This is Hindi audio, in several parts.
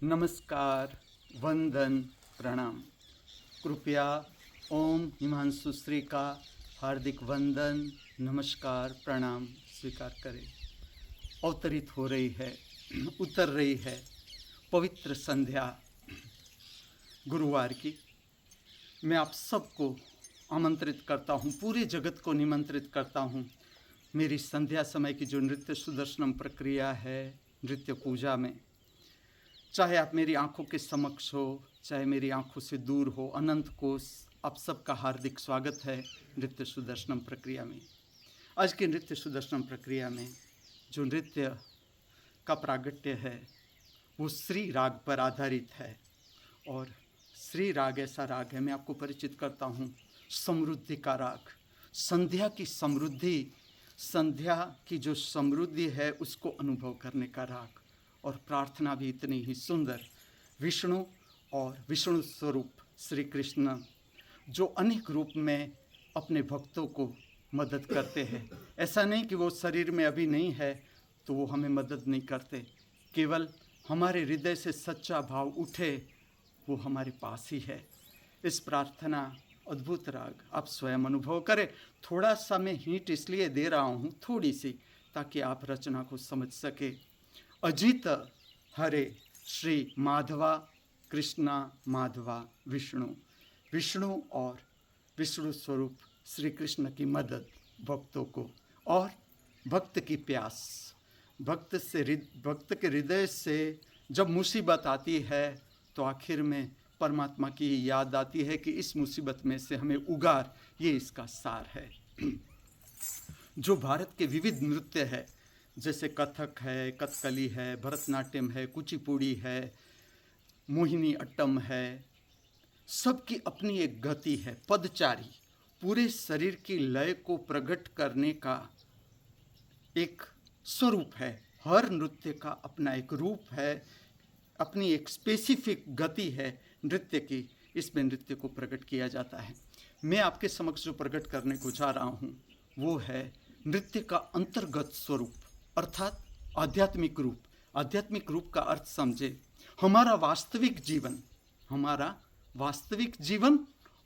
नमस्कार, वंदन, प्रणाम। कृपया ओम हिमांशु श्री का हार्दिक वंदन, नमस्कार, प्रणाम स्वीकार करें। अवतरित हो रही है, उतर रही है पवित्र संध्या गुरुवार की। मैं आप सबको आमंत्रित करता हूँ, पूरे जगत को निमंत्रित करता हूँ। मेरी संध्या समय की जो नृत्य सुदर्शनम प्रक्रिया है, नृत्य पूजा में, चाहे आप मेरी आंखों के समक्ष हो, चाहे मेरी आंखों से दूर हो, अनंत कोश, आप सबका हार्दिक स्वागत है नृत्य सुदर्शनम प्रक्रिया में। आज की नृत्य सुदर्शनम प्रक्रिया में जो नृत्य का प्रागट्य है वो श्री राग पर आधारित है। और श्री राग ऐसा राग है, मैं आपको परिचित करता हूँ, समृद्धि का राग। संध्या की समृद्धि, संध्या की जो समृद्धि है उसको अनुभव करने का राग। और प्रार्थना भी इतनी ही सुंदर। विष्णु और विष्णु स्वरूप श्री कृष्ण जो अनेक रूप में अपने भक्तों को मदद करते हैं। ऐसा नहीं कि वो शरीर में अभी नहीं है तो वो हमें मदद नहीं करते, केवल हमारे हृदय से सच्चा भाव उठे वो हमारे पास ही है। इस प्रार्थना अद्भुत राग आप स्वयं अनुभव करें। थोड़ा सा मैं हिंट इसलिए दे रहा हूँ, थोड़ी सी, ताकि आप रचना को समझ सके। अजित हरे श्री माधवा कृष्णा माधवा विष्णु, विष्णु और विष्णु स्वरूप श्री कृष्ण की मदद भक्तों को। और भक्त की प्यास, भक्त के हृदय से जब मुसीबत आती है तो आखिर में परमात्मा की याद आती है कि इस मुसीबत में से हमें उगार, ये इसका सार है। जो भारत के विविध नृत्य है, जैसे कथक है, कथकली है, भरतनाट्यम है, कुचिपुड़ी है, मोहिनी अट्टम है, सबकी अपनी एक गति है। पदचारी पूरे शरीर की लय को प्रकट करने का एक स्वरूप है। हर नृत्य का अपना एक रूप है, अपनी एक स्पेसिफिक गति है नृत्य की। इसमें नृत्य को प्रकट किया जाता है। मैं आपके समक्ष जो प्रकट करने को जा रहा हूँ वो है नृत्य का अंतर्गत स्वरूप, अर्थात आध्यात्मिक रूप। आध्यात्मिक रूप का अर्थ समझे, हमारा वास्तविक जीवन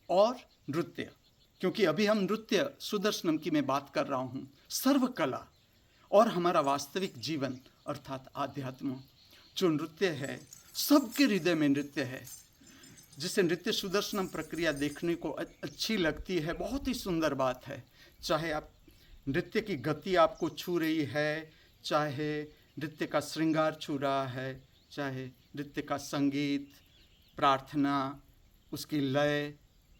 और नृत्य। क्योंकि अभी हम नृत्य सुदर्शनम की मैं बात कर रहा हूँ, सर्वकला और हमारा वास्तविक जीवन अर्थात आध्यात्म। जो नृत्य है, सबके हृदय में नृत्य है। जिसे नृत्य सुदर्शनम प्रक्रिया देखने को अच्छी लगती है, बहुत ही सुंदर बात है। चाहे आप नृत्य की गति आपको छू रही है, चाहे नृत्य का श्रृंगार छू रहा है, चाहे नृत्य का संगीत, प्रार्थना, उसकी लय,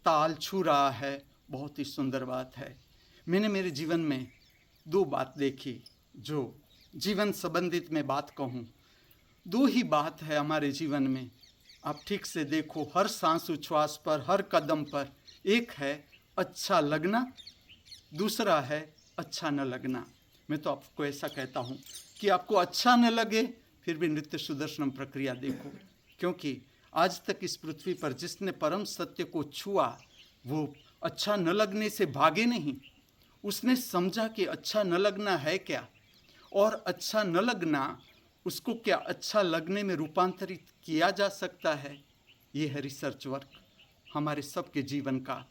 ताल छू रहा है, बहुत ही सुंदर बात है। मैंने मेरे जीवन में दो बात देखी, जो जीवन संबंधित में बात कहूँ। दो ही बात है हमारे जीवन में, आप ठीक से देखो, हर सांस उच्छ्वास पर, हर कदम पर। एक है अच्छा लगना, दूसरा है अच्छा न लगना। मैं तो आपको ऐसा कहता हूँ कि आपको अच्छा न लगे फिर भी नृत्य सुदर्शनम प्रक्रिया देखो। क्योंकि आज तक इस पृथ्वी पर जिसने परम सत्य को छुआ वो अच्छा न लगने से भागे नहीं। उसने समझा कि अच्छा न लगना है क्या, और अच्छा न लगना उसको क्या अच्छा लगने में रूपांतरित किया जा सकता है। ये है रिसर्च वर्क हमारे सबके जीवन का।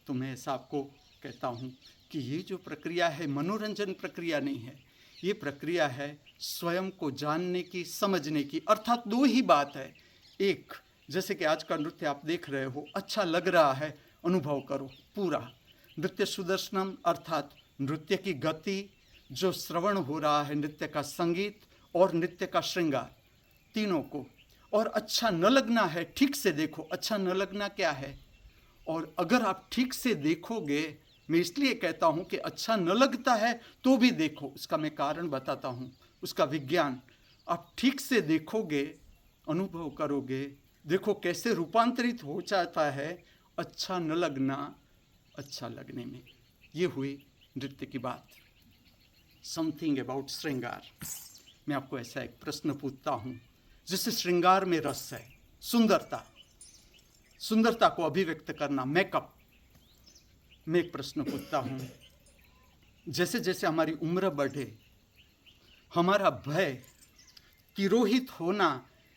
तो मैं ऐसा आपको कहता हूँ कि ये जो प्रक्रिया है मनोरंजन प्रक्रिया नहीं है, ये प्रक्रिया है स्वयं को जानने की, समझने की। अर्थात दो ही बात है। एक, जैसे कि आज का नृत्य आप देख रहे हो, अच्छा लग रहा है, अनुभव करो पूरा। नृत्य सुदर्शनम अर्थात नृत्य की गति, जो श्रवण हो रहा है, नृत्य का संगीत और नृत्य का श्रृंगार, तीनों को। और अच्छा न लगना है, ठीक से देखो अच्छा न लगना क्या है। और अगर आप ठीक से देखोगे, मैं इसलिए कहता हूँ कि अच्छा न लगता है तो भी देखो, उसका मैं कारण बताता हूँ, उसका विज्ञान। आप ठीक से देखोगे, अनुभव करोगे, देखो कैसे रूपांतरित हो जाता है अच्छा न लगना अच्छा लगने में। ये हुई नृत्य की बात। समथिंग अबाउट श्रृंगार। मैं आपको ऐसा एक प्रश्न पूछता हूँ, जिससे श्रृंगार में रस है, सुंदरता को अभिव्यक्त करना, मेकअप। मैं एक प्रश्न पूछता हूँ, जैसे जैसे हमारी उम्र बढ़े, हमारा भय, तिरोहित होना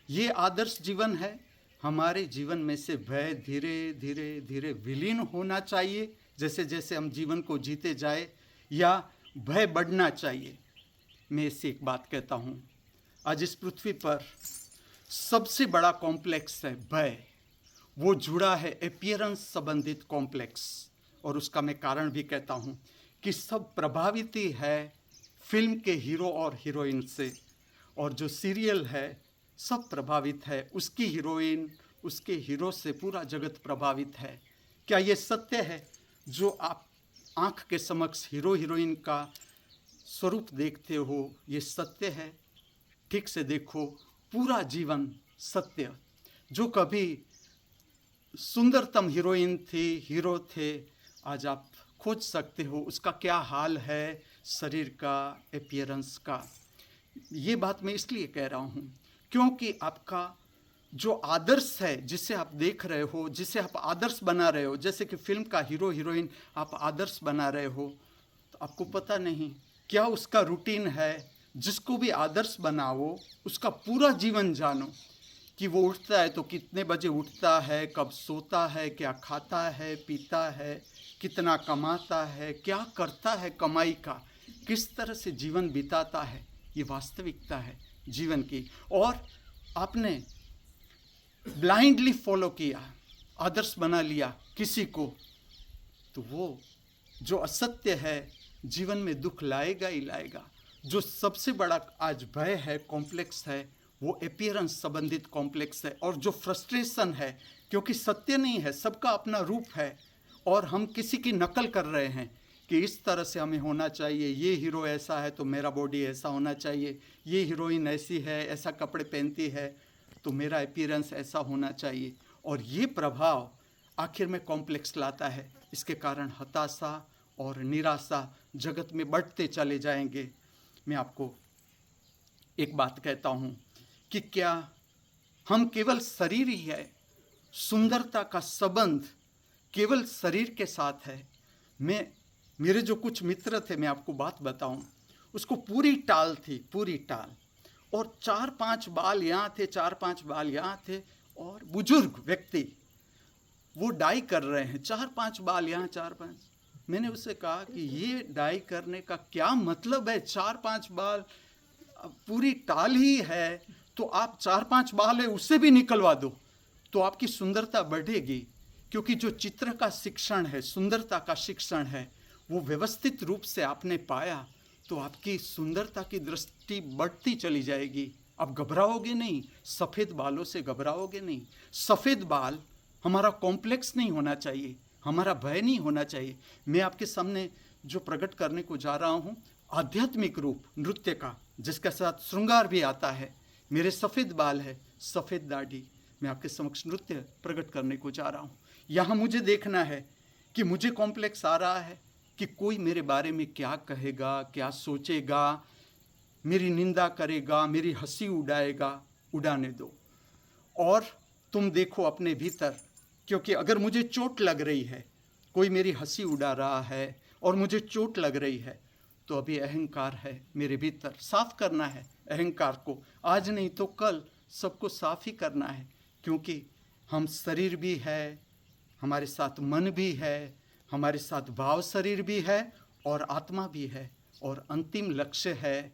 ये आदर्श जीवन है। हमारे जीवन में से भय धीरे धीरे धीरे विलीन होना चाहिए जैसे जैसे हम जीवन को जीते जाए, या भय बढ़ना चाहिए। मैं इससे एक बात कहता हूँ, आज इस पृथ्वी पर सबसे बड़ा कॉम्प्लेक्स है भय। वो जुड़ा है अपीयरेंस संबंधित कॉम्प्लेक्स, और उसका मैं कारण भी कहता हूँ कि सब प्रभावित ही है फिल्म के हीरो और हीरोइन से, और जो सीरियल है सब प्रभावित है उसकी हीरोइन उसके हीरो से। पूरा जगत प्रभावित है। क्या ये सत्य है? जो आप आँख के समक्ष हीरो हीरोइन का स्वरूप देखते हो, ये सत्य है? ठीक से देखो, पूरा जीवन सत्य। जो कभी सुंदरतम हीरोइन थी, हीरो थे, आज आप खोज सकते हो उसका क्या हाल है शरीर का, अपीयरेंस का। ये बात मैं इसलिए कह रहा हूँ क्योंकि आपका जो आदर्श है, जिसे आप देख रहे हो, जिसे आप आदर्श बना रहे हो, जैसे कि फिल्म का हीरो हीरोइन आप आदर्श बना रहे हो, तो आपको पता नहीं क्या उसका रूटीन है। जिसको भी आदर्श बनाओ उसका पूरा जीवन जानो, कि वो उठता है तो कितने बजे उठता है, कब सोता है, क्या खाता है पीता है, कितना कमाता है, क्या करता है कमाई का, किस तरह से जीवन बिताता है। ये वास्तविकता है जीवन की। और आपने ब्लाइंडली फॉलो किया, आदर्श बना लिया किसी को, तो वो जो असत्य है जीवन में दुख लाएगा ही लाएगा। जो सबसे बड़ा आज भय है, कॉम्प्लेक्स है, वो अपीयरेंस संबंधित कॉम्प्लेक्स है। और जो फ्रस्ट्रेशन है, क्योंकि सत्य नहीं है, सबका अपना रूप है, और हम किसी की नकल कर रहे हैं कि इस तरह से हमें होना चाहिए, ये हीरो ऐसा है तो मेरा बॉडी ऐसा होना चाहिए, ये हीरोइन ऐसी है, ऐसा कपड़े पहनती है तो मेरा अपीयरेंस ऐसा होना चाहिए। और ये प्रभाव आखिर में कॉम्प्लेक्स लाता है। इसके कारण हताशा और निराशा जगत में बढ़ते चले जाएंगे। मैं आपको एक बात कहता हूँ कि क्या हम केवल शरीर ही है? सुंदरता का संबंध केवल शरीर के साथ है? मेरे जो कुछ मित्र थे, मैं आपको बात बताऊं, उसको पूरी टाल थी, पूरी टाल, और 4-5 बाल यहाँ थे, 4-5 बाल यहाँ थे, और बुजुर्ग व्यक्ति वो डाई कर रहे हैं, 4-5 बाल यहाँ, 4-5। मैंने उससे कहा कि ये डाई करने का क्या मतलब है? 4-5 बाल, पूरी टाल ही है तो आप 4-5 बाल है उससे भी निकलवा दो तो आपकी सुंदरता बढ़ेगी। क्योंकि जो चित्र का शिक्षण है, सुंदरता का शिक्षण है, वो व्यवस्थित रूप से आपने पाया तो आपकी सुंदरता की दृष्टि बढ़ती चली जाएगी। आप घबराओगे नहीं, सफ़ेद बालों से घबराओगे नहीं। सफ़ेद बाल हमारा कॉम्प्लेक्स नहीं होना चाहिए, हमारा भय नहीं होना चाहिए। मैं आपके सामने जो प्रकट करने को जा रहा हूँ, आध्यात्मिक रूप नृत्य का, जिसके साथ श्रृंगार भी आता है। मेरे सफ़ेद बाल है, सफ़ेद दाढ़ी, मैं आपके समक्ष नृत्य प्रकट करने को जा रहा हूँ। यहाँ मुझे देखना है कि मुझे कॉम्प्लेक्स आ रहा है कि कोई मेरे बारे में क्या कहेगा, क्या सोचेगा, मेरी निंदा करेगा, मेरी हंसी उड़ाएगा। उड़ाने दो और तुम देखो अपने भीतर, क्योंकि अगर मुझे चोट लग रही है, कोई मेरी हंसी उड़ा रहा है और मुझे चोट लग रही है, तो अभी अहंकार है मेरे भीतर। साफ करना है अहंकार को, आज नहीं तो कल सबको साफ ही करना है। क्योंकि हम शरीर भी है, हमारे साथ मन भी है, हमारे साथ भाव शरीर भी है और आत्मा भी है। और अंतिम लक्ष्य है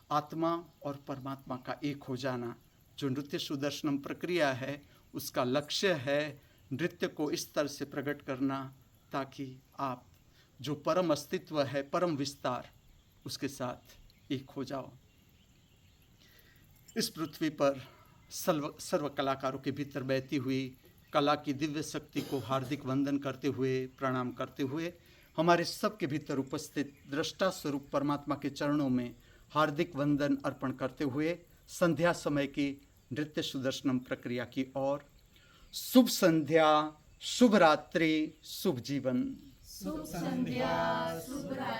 आत्मा और परमात्मा का एक हो जाना। जो नृत्य सुदर्शनम प्रक्रिया है, उसका लक्ष्य है नृत्य को इस तरह से प्रकट करना ताकि आप जो परम अस्तित्व है, परम विस्तार, उसके साथ एक हो जाओ। इस पृथ्वी पर सर्व कलाकारों के भीतर बहती हुई कला की दिव्य शक्ति को हार्दिक वंदन करते हुए, प्रणाम करते हुए, हमारे सबके भीतर उपस्थित दृष्टा स्वरूप परमात्मा के चरणों में हार्दिक वंदन अर्पण करते हुए संध्या समय की नृत्य सुदर्शनम प्रक्रिया की ओर शुभ संध्या, शुभ रात्रि, शुभ जीवन। शुभ संध्या, शुभ रात्रि।